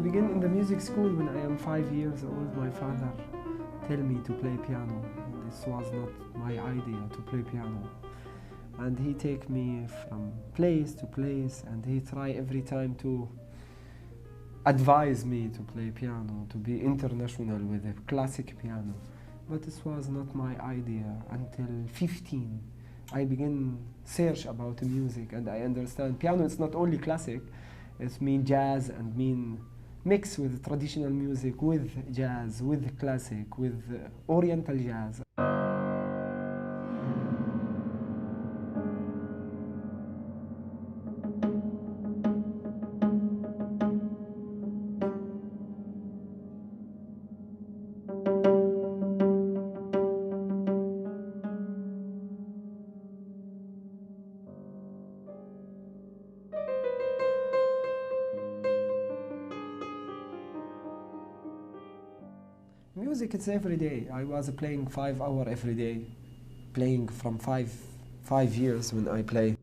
began in the music school when I am 5 years old. My father tell me to play piano. This was not my idea to play piano. And he take me from place to place, and he try every time to advise me to play piano, to be international with a classic piano. But this was not my idea. Until 15, I began search about music, and I understand piano is not only classic, it mean jazz and mean mix with traditional music, with jazz, with classic, with oriental jazz. Music, it's every day. I was playing 5 hours every day, playing from five years when I play.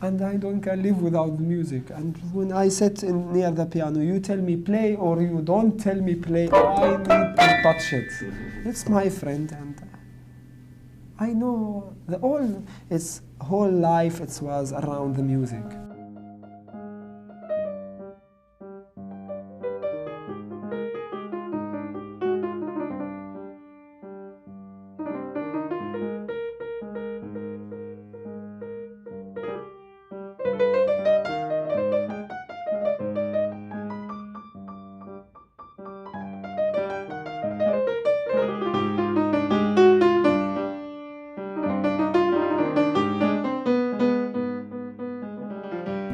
And I don't can live without music. And when I sit near the piano, you tell me play or you don't tell me play, I need to touch it. It's my friend, and I know its whole life was around the music.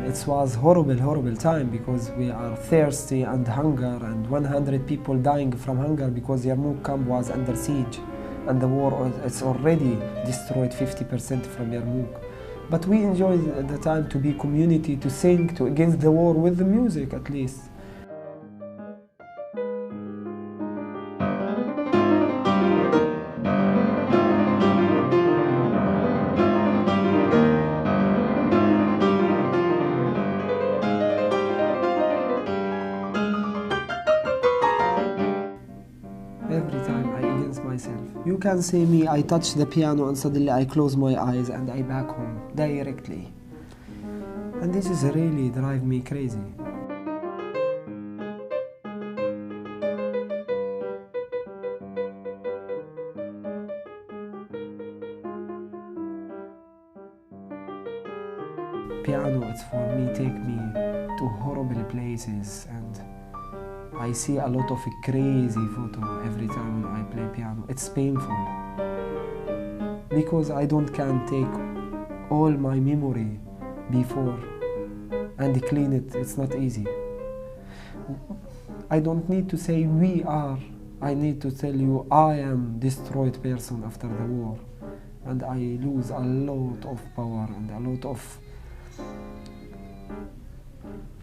It was horrible time, because we are thirsty and hunger, and 100 people dying from hunger because Yarmouk camp was under siege, and the war it's already destroyed 50% from Yarmouk. But we enjoyed the time to be community, to sing against the war with the music at least. Every time I against myself. You can see me, I touch the piano and suddenly I close my eyes and I back home directly. And this is really drive me crazy. Piano, it's for me, take me to horrible places, and I see a lot of crazy photo every time when I play piano. It's painful because I don't can take all my memory before and clean it. It's not easy. I don't need to say we are. I need to tell you I am destroyed person after the war, and I lose a lot of power and a lot of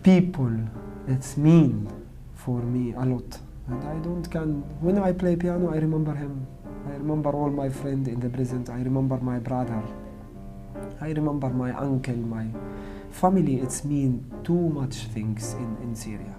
people. It's mean for me a lot, and I don't can. When I play piano, I remember him. I remember all my friends in the present. I remember my brother. I remember my uncle, my family. It's mean too much things in Syria.